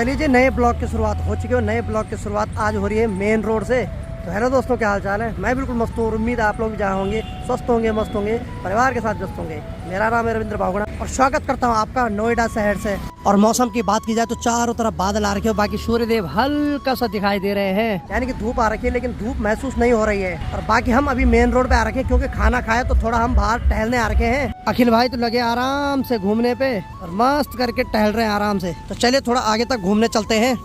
चलिए जी, नए ब्लॉग की शुरुआत हो चुकी है। नए ब्लॉग की शुरुआत आज हो रही है मेन रोड से। तो हेलो दोस्तों, क्या हाल चाल है? मैं बिल्कुल मस्त हूँ और उम्मीद है आप लोग भी जहाँ होंगे स्वस्थ होंगे, मस्त होंगे, परिवार के साथ व्यस्त होंगे। मेरा नाम है रविंद्र बाहुगुणा और स्वागत करता हूँ आपका नोएडा शहर से। और मौसम की बात की जाए तो चारों तरफ बादल आ रखे हो, बाकी सूर्यदेव हल्का सा दिखाई दे रहे हैं, यानी कि धूप आ रखी है, लेकिन धूप महसूस नहीं हो रही है। और बाकी हम अभी मेन रोड पे आ रखे हैं क्योंकि खाना खाया तो थोड़ा हम बाहर टहलने आ रखे हैं। अखिल भाई तो लगे आराम से घूमने पे और मस्त करके टहल रहे हैं आराम से। तो चलिए थोड़ा आगे तक घूमने चलते हैं।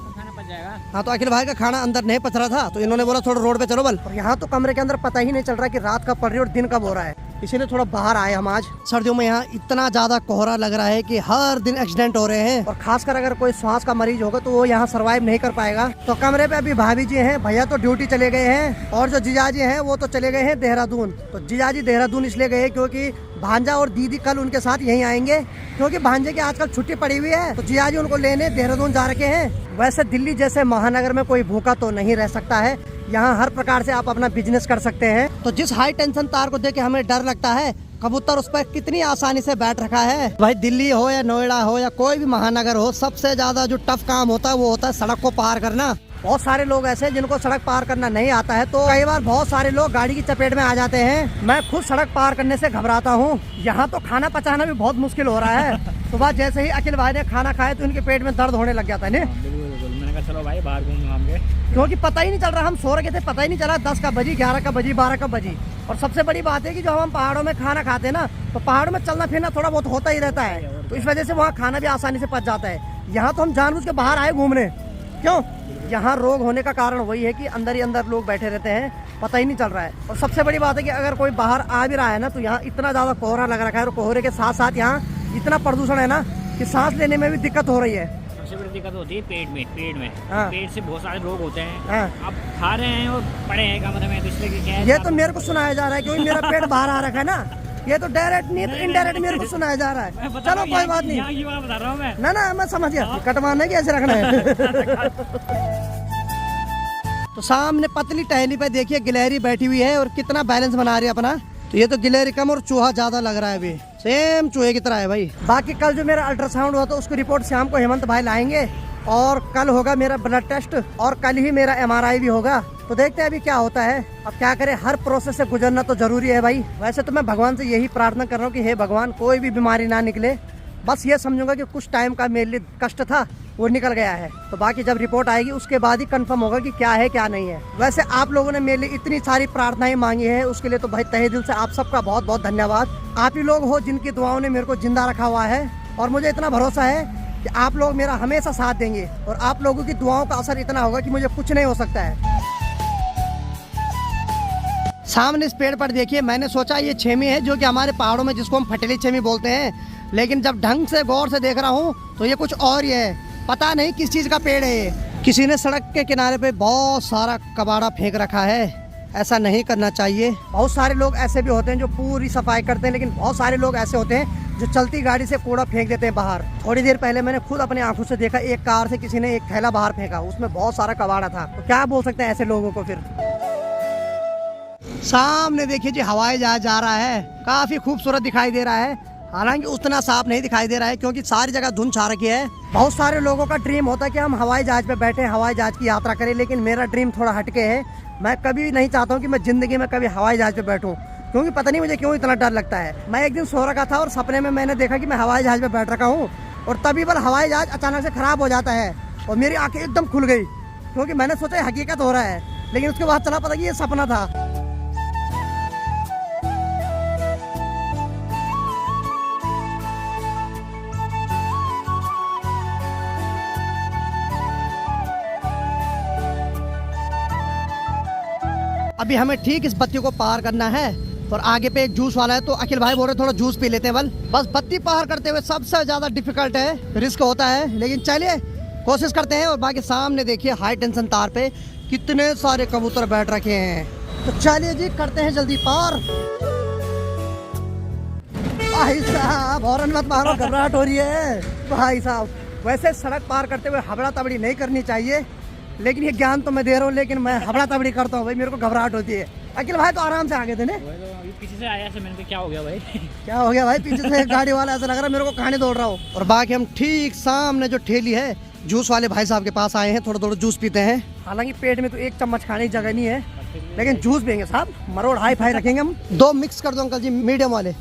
हाँ, तो अखिल भाई का खाना अंदर नहीं पच रहा था तो इन्होंने बोला थोड़ा रोड पे चलो बल। और यहाँ तो कमरे के अंदर पता ही नहीं चल रहा कि रात कब पड़ रही है और दिन कब हो रहा है, इसीलिए थोड़ा बाहर आए हम आज। सर्दियों में यहाँ इतना ज्यादा कोहरा लग रहा है कि हर दिन एक्सीडेंट हो रहे हैं और खासकर अगर कोई श्वास का मरीज होगा तो वो यहाँ सर्वाइव नहीं कर पाएगा। तो कमरे पे अभी भाभी जी हैं, भैया तो ड्यूटी चले गए हैं और जो जीजाजी हैं वो तो चले गए हैं देहरादून। तो जीजाजी देहरादून इसलिए गए क्योंकि भांजा और दीदी कल उनके साथ यहीं आएंगे, क्योंकि भांजे की आजकल छुट्टी पड़ी हुई है। तो जीजाजी उनको लेने देहरादून जा रखे हैं। वैसे दिल्ली जैसे महानगर में कोई भूखा तो नहीं रह सकता है, यहाँ हर प्रकार से आप अपना बिजनेस कर सकते हैं। तो जिस हाई टेंशन तार को देख के हमें डर लगता है, कबूतर उस पर कितनी आसानी से बैठ रखा है। भाई दिल्ली हो या नोएडा हो या कोई भी महानगर हो, सबसे ज्यादा जो टफ काम होता है वो होता है सड़क को पार करना। बहुत सारे लोग ऐसे हैं जिनको सड़क पार करना नहीं आता है, तो कई बार बहुत सारे लोग गाड़ी की चपेट में आ जाते हैं। मैं खुद सड़क पार करने से घबराता हूँ। यहाँ तो खाना पचाना भी बहुत मुश्किल हो रहा है। सुबह जैसे ही अखिल भाई ने खाना खाया तो इनके पेट में दर्द होने लग गया था। मैंने कहा चलो भाई बाहर घूमेंगे, क्योंकि पता ही नहीं चल रहा, हम सो रहे थे, पता ही नहीं चला 10 कब बजी, 11 कब बजी, 12 कब बजी। और सबसे बड़ी बात है कि जो हम पहाड़ों में खाना खाते हैं ना, तो पहाड़ों में चलना फिरना थोड़ा बहुत होता ही रहता है, तो इस वजह से वहाँ खाना भी आसानी से पच जाता है। यहाँ तो हम जानबूझ के बाहर आए घूमने, क्यों? यहाँ रोग होने का कारण वही है कि अंदर ही अंदर लोग बैठे रहते हैं, पता ही नहीं चल रहा है। और सबसे बड़ी बात है कि अगर कोई बाहर आ भी रहा है ना, तो यहाँ इतना ज़्यादा कोहरा लग रखा है और कोहरे के साथ साथ यहाँ इतना प्रदूषण है ना कि सांस लेने में भी दिक्कत हो रही है। सबसे बड़ी दिक्कत होती है पेट में। हाँ। पेट से बहुत सारे रोग होते हैं। हाँ। अब खा रहे हैं और पड़े हैं कमरे में, तो इसलिए कि क्या है, ये तो मेरे को सुनाया जा रहा है क्योंकि मेरा पेट बाहर आ रखा है ना, ये तो डायरेक्ट नहीं तो इनडायरेक्ट मेरे को सुनाया जा रहा है। चलो कोई बात नहीं, यहाँ की बात बता रहा हूँ मैं। ना मैं समझ गया, कटवाने की ऐसे रखना है। तो सामने पतली टहनी पे देखिए गिलहरी बैठी हुई है और कितना बैलेंस बना रही है अपना। तो ये तो गिलहरी कम और चूहा ज्यादा लग रहा है, अभी सेम चूहे की तरह है भाई। बाकी कल जो मेरा अल्ट्रासाउंड हुआ था उसकी रिपोर्ट शाम को हेमंत भाई लाएंगे और कल होगा मेरा ब्लड टेस्ट और कल ही मेरा MRI भी होगा। तो देखते हैं अभी क्या होता है। अब क्या करें, हर प्रोसेस से गुजरना तो जरूरी है भाई। वैसे तो मैं भगवान से यही प्रार्थना कर रहा हूँ कि हे भगवान कोई भी बीमारी ना निकले, बस ये समझूंगा कि कुछ टाइम का मेरे लिए कष्ट था वो निकल गया है। तो बाकी जब रिपोर्ट आएगी उसके बाद ही कंफर्म होगा कि क्या है क्या नहीं है। वैसे आप लोगों ने मेरे लिए इतनी सारी प्रार्थनाएं मांगी है, उसके लिए तो भाई तहे दिल से आप सबका बहुत बहुत धन्यवाद। आप ही लोग हो जिनकी दुआओं ने मेरे को जिंदा रखा हुआ है और मुझे इतना भरोसा है कि आप लोग मेरा हमेशा साथ देंगे और आप लोगों की दुआओं का असर इतना होगा कि मुझे कुछ नहीं हो सकता है। सामने इस पेड़ पर देखिए, मैंने सोचा ये छेमी है जो कि हमारे पहाड़ों में जिसको हम फटेली छेमी बोलते हैं, लेकिन जब ढंग से गौर से देख रहा हूँ तो ये कुछ और ही है। पता नहीं किस चीज का पेड़ है ये। किसी ने सड़क के किनारे पे बहुत सारा कबाड़ा फेंक रखा है, ऐसा नहीं करना चाहिए। बहुत सारे लोग ऐसे भी होते हैं जो पूरी सफाई करते हैं, लेकिन बहुत सारे लोग ऐसे होते हैं जो चलती गाड़ी से कूड़ा फेंक देते हैं बाहर। थोड़ी देर पहले मैंने खुद अपनी आंखों से देखा, एक कार से किसी ने एक थैला बाहर फेंका, उसमें बहुत सारा कबाड़ा था। तो क्या बोल सकते हैं ऐसे लोगों को फिर। सामने देखिए जी हवाई जहाज जा रहा है, काफी खूबसूरत दिखाई दे रहा है, हालांकि उतना साफ नहीं दिखाई दे रहा है क्योंकि सारी जगह धुंध छा रखी है। बहुत सारे लोगों का ड्रीम होता है कि हम हवाई जहाज पे बैठे हवाई जहाज की यात्रा करें, लेकिन मेरा ड्रीम थोड़ा हटके है। मैं कभी नहीं चाहता हूँ कि मैं जिंदगी में कभी हवाई जहाज पे बैठूं, क्योंकि पता नहीं मुझे क्यों इतना डर लगता है। मैं एक दिन सो रखा था और सपने में मैंने देखा कि मैं हवाई जहाज पे बैठ रखा हूँ और तभी बल हवाई जहाज अचानक से खराब हो जाता है और मेरी आंखें एकदम खुल गई, क्योंकि मैंने सोचा हकीकत हो रहा है, लेकिन उसके बाद चला पता कि ये सपना था। अभी हमें ठीक इस बत्ती को पार करना है और आगे पे एक जूस वाला है, तो अखिल भाई बोल रहे थोड़ा जूस पी लेते हैं बल। बस बत्ती पार करते हुए सबसे ज्यादा डिफिकल्ट है, रिस्क होता है, लेकिन चलिए कोशिश करते हैं। और बाकी सामने देखिए हाई टेंशन तार पे कितने सारे कबूतर बैठ रखे हैं, तो चलिए जी करते हैं जल्दी पार। भाई साहब हॉर्न मत मारो, घबराहट हो रही है भाई साहब। वैसे सड़क पार करते हुए हबड़ा तबड़ी नहीं करनी चाहिए, लेकिन ये ज्ञान तो मैं दे रहा हूँ, लेकिन मैं हबड़ा तबड़ी करता हूँ भाई, मेरे को घबराहट होती है। अखिल भाई तो आराम से आगे थे ना, पीछे से आया से मैंने क्या हो गया भाई। क्या हो गया भाई, पीछे से एक गाड़ी वाला ऐसा लग रहा है मेरे को खाने दौड़ रहा हो। और बाकी हम ठीक सामने जो ठेली है जूस वाले भाई साहब के पास आए हैं, थोड़ा थोड़ा जूस पीते हैं। हालांकि पेट में तो एक चम्मच खाने की जगह नहीं है, लेकिन जूस पियेंगे साहब, मरोड़ हाई फाई रखेंगे हम। 2 मिक्स कर दो अंकल जी, मीडियम वाले।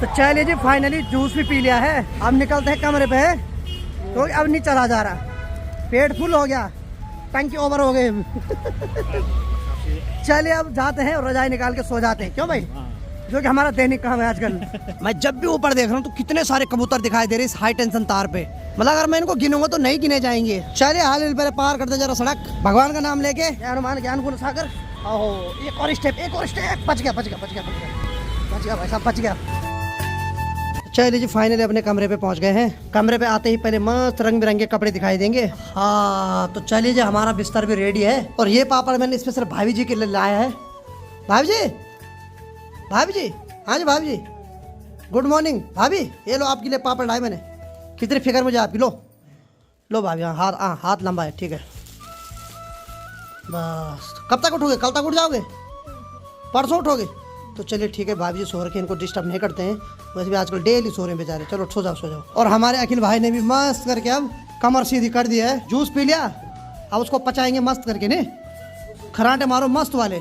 तो चलिए जी, फाइनली जूस भी पी लिया है। अब निकलते हैं कमरे पे, क्योंकि अब नहीं चला जा रहा, पेट फुल हो गया, टंकी ओवर हो गए। चलिए अब जाते हैं और रजाई निकाल के सो जाते हैं, क्यों भाई, जो कि हमारा दैनिक काम है आजकल। मैं जब भी ऊपर देख रहा हूँ तो कितने सारे कबूतर दिखाई दे रहे इस हाई टेंशन तार पे, मतलब अगर मैं इनको गिनूंगा तो नहीं गिने जाएंगे। चलिए हाल ही पहले पार करते जरा सड़क, भगवान का नाम लेके, हनुमान ज्ञान गुण सागर। ओहो, एक और स्टेप, एक और स्टेप, बच गया बच गया बच गया बच गया बच गया भाई साहब, बच गया। चलिए जी, फाइनली अपने कमरे पे पहुंच गए हैं। कमरे पे आते ही पहले मस्त रंग बिरंगे कपड़े दिखाई देंगे। हाँ तो चलिए जी, हमारा बिस्तर भी रेडी है, और ये पापड़ मैंने स्पेशल भाभी जी के लिए लाया है। भाभी जी, भाभी जी, हाँ जी भाभी जी, गुड मॉर्निंग भाभी, ये लो आपके लिए पापड़ लाए मैंने। कितनी फिक्र मुझे आपकी, लो लो भाभी, हाँ हाथ लंबा है, ठीक है। बस कब तक उठोगे, कल तक उठ जाओगे, परसों उठोगे? तो चलिए ठीक है भाभी जी, सो रखे, इनको डिस्टर्ब नहीं करते हैं, वैसे भी आजकल डेली सो रहे हैं बेचारे। चलो सो जाओ सो जाओ। और हमारे अखिल भाई ने भी मस्त करके अब कमर सीधी कर दी है, जूस पी लिया, अब उसको पचाएंगे मस्त करके, नहीं खराटे मारो मस्त वाले।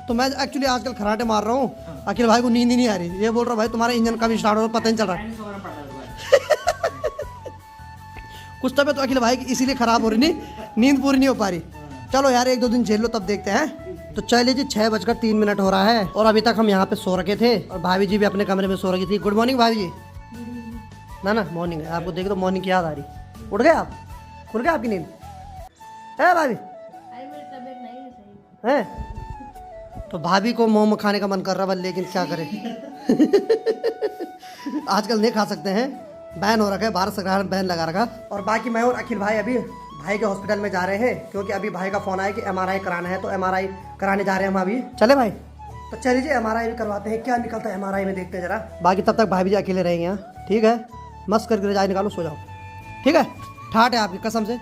तो मैं एक्चुअली आजकल खराटे मार रहा हूँ, अखिल भाई को नींद ही नहीं आ रही, ये बोल रहा भाई तुम्हारा इंजन कभी स्टार्ट हो, पता नहीं चल रहा। कुछ तबियत तो अखिल भाई की इसीलिए खराब हो रही, नहीं नींद पूरी नहीं हो पा रही। चलो यार 1-2 दिन झेल लो, तब देखते हैं। तो चलिए जी, 6:03 हो रहा है, और अभी तक हम यहाँ पे सो रखे थे, और भाभी जी भी अपने कमरे में सो रखी थी। गुड मॉर्निंग भाभी जी। ना मॉर्निंग है, आपको देख तो मॉर्निंग की याद आ रही। उठ गए आप, खुल गए आपकी नींद है भाभी? है तो भाभी को मोमो खाने का मन कर रहा है, लेकिन क्या करें। आजकल नहीं खा सकते हैं, बैन हो रखा है, भारत सरकार ने बैन लगा रखा। और बाकी मैं और अखिल भाई अभी भाई के हॉस्पिटल में जा रहे हैं, क्योंकि अभी भाई का फोन आया कि MRI कराना है, तो MRI कराने जा रहे हैं हम अभी। चले भाई, तो चलिए MRI भी करवाते हैं, क्या निकलता है MRI में, देखते हैं जरा। बाकी तब तक भाभी जी अकेले रहेंगे यहाँ, ठीक है? मस्त करके रजाई निकालो, सो जाओ, ठीक है? ठाट है आपकी कसम से,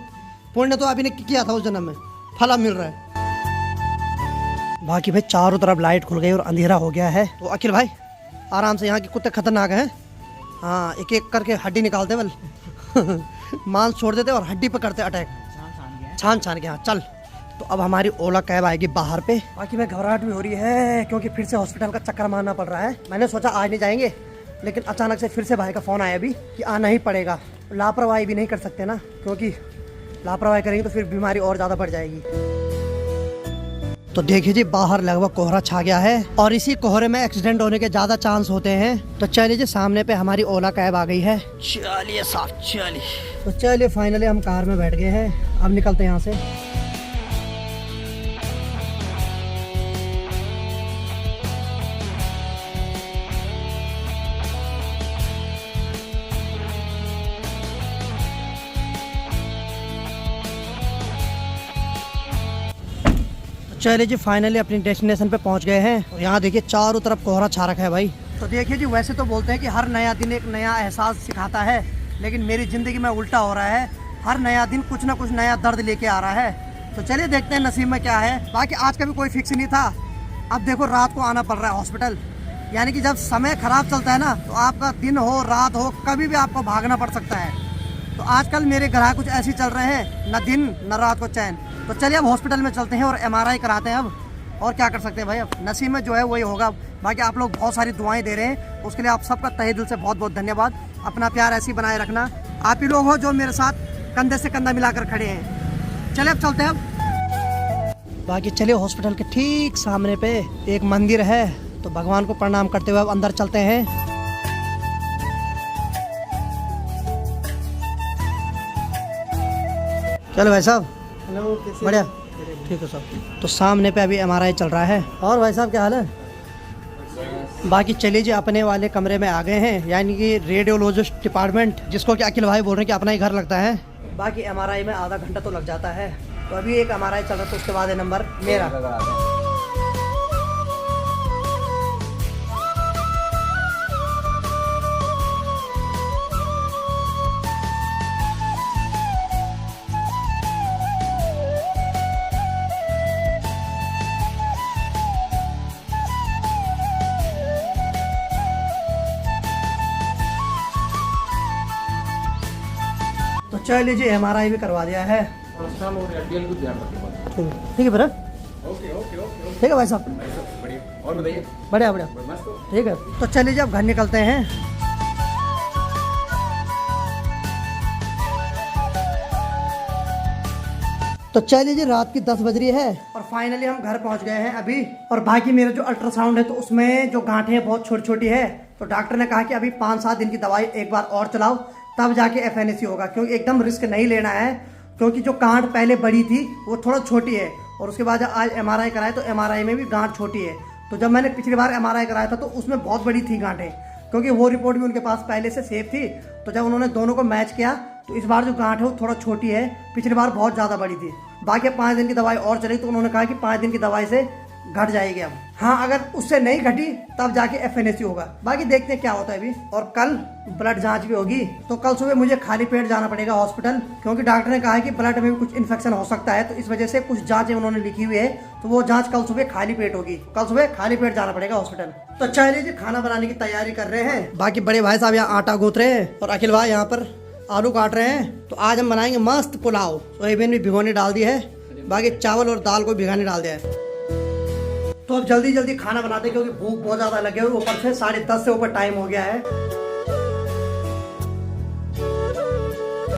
पुण्य तो अभी ने किया था उस जन्म में, फल मिल रहा है। बाकी भाई चारों तरफ लाइट खुल गई और अंधेरा हो गया है। तो अखिल भाई आराम से, यहाँ के कुत्ते खतरनाक हैं, हाँ एक एक करके हड्डी निकालते बल। मांस छोड़ देते और हड्डी पर करते अटैक, छान के। हाँ चल, तो अब हमारी ओला कैब आएगी बाहर पे। बाकी मैं घबराहट भी हो रही है, क्योंकि फिर से हॉस्पिटल का चक्कर मारना पड़ रहा है। मैंने सोचा आज नहीं जाएंगे, लेकिन अचानक से फिर से भाई का फ़ोन आया अभी कि आना ही पड़ेगा। लापरवाही भी नहीं कर सकते ना, क्योंकि लापरवाही करेंगे तो फिर बीमारी और ज़्यादा बढ़ जाएगी। तो देखिए जी, बाहर लगभग कोहरा छा गया है, और इसी कोहरे में एक्सीडेंट होने के ज़्यादा चांस होते हैं। तो चलिए जी, सामने पे हमारी ओला कैब आ गई है। चलिए साहब चलिए, तो चलिए फाइनली हम कार में बैठ गए हैं, अब निकलते हैं यहाँ से। चलिए जी, फाइनली अपनी डेस्टिनेशन पे पहुंच गए हैं, और यहाँ देखिए चारों तरफ कोहरा छा रखा है भाई। तो देखिए जी, वैसे तो बोलते हैं कि हर नया दिन एक नया एहसास सिखाता है, लेकिन मेरी ज़िंदगी में उल्टा हो रहा है, हर नया दिन कुछ ना कुछ नया दर्द लेके आ रहा है। तो चलिए देखते हैं नसीब में क्या है। बाकी आज का भी कोई फिक्स नहीं था, अब देखो रात को आना पड़ रहा है हॉस्पिटल, यानी कि जब समय ख़राब चलता है ना, तो आपका दिन हो रात हो कभी भी आपको भागना पड़ सकता है। तो आजकल मेरे ग्राहक कुछ ऐसे चल रहे हैं, न दिन न रात को चैन। तो चलिए अब हॉस्पिटल में चलते हैं और MRI कराते हैं अब, और क्या कर सकते हैं भाई, अब नसीब में जो है वही होगा। बाकी आप लोग बहुत सारी दुआएं दे रहे हैं, उसके लिए आप सबका तहे दिल से बहुत बहुत धन्यवाद। अपना प्यार ऐसे ही बनाए रखना, आप ही लोग हो जो मेरे साथ कंधे से कंधा मिलाकर खड़े हैं। चलिए अब चलते हैं अब। बाकी चलिए, हॉस्पिटल के ठीक सामने पे एक मंदिर है, तो भगवान को प्रणाम करते हुए अब अंदर चलते हैं। चलो भाई साहब, हेलो, बढ़िया, ठीक है साहब। तो सामने पे अभी MRI चल रहा है। और भाई साहब क्या हाल है? बाकी चलिए जी, अपने वाले कमरे में आ गए हैं, यानी कि रेडियोलॉजिस्ट डिपार्टमेंट, जिसको कि अखिल भाई बोल रहे हैं कि अपना ही घर लगता है। बाकी MRI में आधा घंटा तो लग जाता है, तो अभी एक MRI चल रहा है, तो उसके बाद है नंबर मेरा। चलिए जी MRI भी करवा दिया है। कोलेस्ट्रॉल और एलडीएल को ध्यान रखिए। ठीक है भैया, ओके ओके ओके ठीक है भाई साहब, बढ़िया। और बताइए। बढ़िया बढ़िया, मस्त हो। ठीक है। तो चलिए जी अब घर निकलते हैं। तो चलिए जी रात की 10 बज रही है और फाइनली हम घर पहुंच गए हैं अभी। और बाकी मेरा जो अल्ट्रासाउंड है तो उसमें जो गांठें हैं बहुत छोटी छोटी है, तो डॉक्टर ने कहा कि अभी 5-7 दिन की दवाई एक बार और चलाओ तब जाके FNAC होगा, क्योंकि एकदम रिस्क नहीं लेना है, क्योंकि जो गांठ पहले बड़ी थी वो थोड़ा छोटी है। और उसके बाद आज MRI कराया तो MRI में भी गांठ छोटी है। तो जब मैंने पिछली बार MRI कराया था तो उसमें बहुत बड़ी थी गांठें, क्योंकि वो रिपोर्ट भी उनके पास पहले से सेफ थी। तो जब उन्होंने दोनों को मैच किया तो इस बार जो गांठ है वो थोड़ा छोटी है, पिछली बार बहुत ज़्यादा बड़ी थी। बाकी 5 दिन की दवाई और चली तो उन्होंने कहा कि 5 दिन की दवाई से घट जाएगी अब। हाँ, अगर उससे नहीं घटी तब जाके FNAC होगा। बाकी देखते हैं क्या होता है अभी। और कल ब्लड जांच भी होगी, तो कल सुबह मुझे खाली पेट जाना पड़ेगा हॉस्पिटल, क्योंकि डॉक्टर ने कहा है कि ब्लड में भी कुछ इन्फेक्शन हो सकता है। तो इस वजह से कुछ जांचें उन्होंने लिखी हुई है, तो वो जांच कल सुबह खाली पेट होगी। कल सुबह खाली पेट जाना पड़ेगा हॉस्पिटल। तो चलिए जी खाना बनाने की तैयारी कर रहे हैं। बाकी बड़े भाई साहब यहाँ आटा गूंथ रहे हैं और अखिल भाई यहाँ पर आलू काट रहे हैं। तो आज हम बनाएंगे मस्त पुलाव। सोयाबीन भी भिगोने डाल दी है, बाकी चावल और दाल को भिगाने डाल दिया है। तो अब जल्दी जल्दी खाना बनाते हैं, क्योंकि भूख बहुत ज्यादा लगे और ऊपर से 10:30 से ऊपर टाइम हो गया है।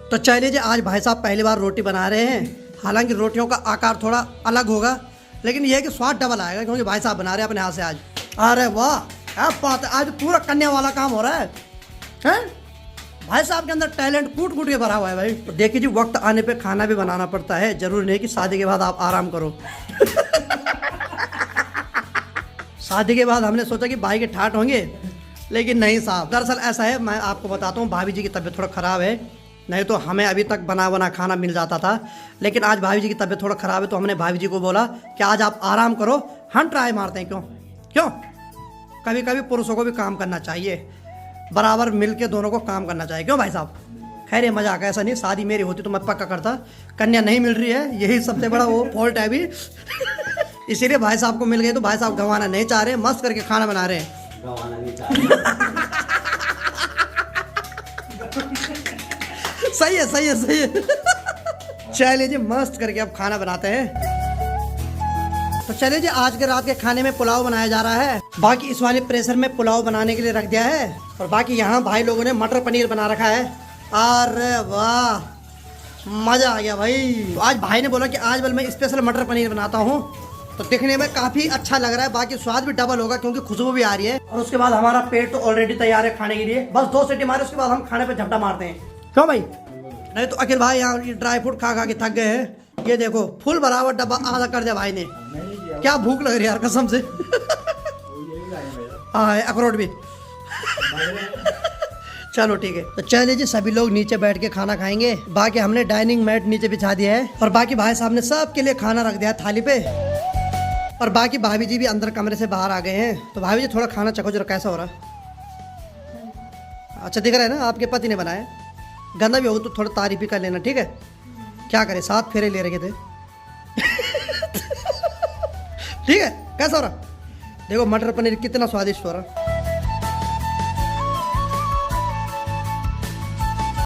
तो चलिए जी आज भाई साहब पहली बार रोटी बना रहे हैं। हालांकि रोटियों का आकार थोड़ा अलग होगा, लेकिन यह है कि स्वाद डबल आएगा, क्योंकि भाई साहब बना रहे हैं अपने हाथ से आज। अरे वाह, क्या बात है, आज पूरा कन्या वाला काम हो रहा है, हैं? भाई साहब के अंदर टैलेंट कूट कूट के भरा हुआ है भाई। तो देखिए जी वक्त आने पे खाना भी बनाना पड़ता है, जरूरी नहीं कि शादी के बाद आप आराम करो। शादी के बाद हमने सोचा कि भाई के ठाट होंगे, लेकिन नहीं साहब। दरअसल ऐसा है, मैं आपको बताता हूँ, भाभी जी की तबीयत थोड़ा ख़राब है। नहीं तो हमें अभी तक बना बना खाना मिल जाता था, लेकिन आज भाभी जी की तबीयत थोड़ा ख़राब है। तो हमने भाभी जी को बोला कि आज आप आराम करो, हम ट्राई मारते हैं। क्यों कभी कभी पुरुषों को भी काम करना चाहिए, बराबर मिल के दोनों को काम करना चाहिए। क्यों भाई साहब? खैर ये मजाक है, ऐसा नहीं। शादी मेरी होती तो मैं पक्का करता। कन्या नहीं मिल रही है, यही सबसे बड़ा वो फॉल्ट है अभी। इसीलिए भाई साहब को मिल गए, तो भाई साहब गंवाना नहीं चाह रहे, मस्त करके खाना बना रहे हैं। गंवाना नहीं चाह रहे। सही है सही है सही है। चलिए जी मस्त करके अब खाना बनाते हैं। तो चलिए जी आज के रात के खाने में पुलाव बनाया जा रहा है। बाकी इस वाले प्रेशर में पुलाव बनाने के लिए रख दिया है। और बाकी यहाँ भाई लोगों ने मटर पनीर बना रखा है। अरे वाह, मजा आ गया भाई। आज भाई ने बोला कि आज बल मैं स्पेशल मटर पनीर बनाता हूँ, तो दिखने में काफी अच्छा लग रहा है। बाकी स्वाद भी डबल होगा, क्योंकि खुशबू भी आ रही है। और उसके बाद हमारा पेट तो ऑलरेडी तैयार है खाने के लिए। बस 2 सीटी मारे, उसके बाद हम खाने पे झपटा मारते हैं। क्यों भाई? नहीं तो अखिल भाई यहाँ ड्राई फ्रूट खा खा के थक गए हैं। ये देखो फुल बराबर डब्बा आधा कर दिया भाई ने। क्या भूख लग रही है यार कसम से। हाँ अखरोट भी। चलो ठीक है। तो चलिए जी सभी लोग नीचे बैठ के खाना खाएंगे। बाकी हमने डाइनिंग मैट नीचे बिछा दिया है, और बाकी भाई साहब ने सबके लिए खाना रख दिया है थाली पे। और बाकी भाभी जी भी अंदर कमरे से बाहर आ गए हैं। तो भाभी जी थोड़ा खाना चखो जरा, कैसा हो रहा है? अच्छा दिख रहा है ना, आपके पति ने बनाया। गंदा भी हो तो थोड़ा तारीफ ही कर लेना, ठीक है? क्या करे, 7 फेरे ले रखे थे। ठीक है, कैसा हो रहा? देखो मटर पनीर कितना स्वादिष्ट हो रहा।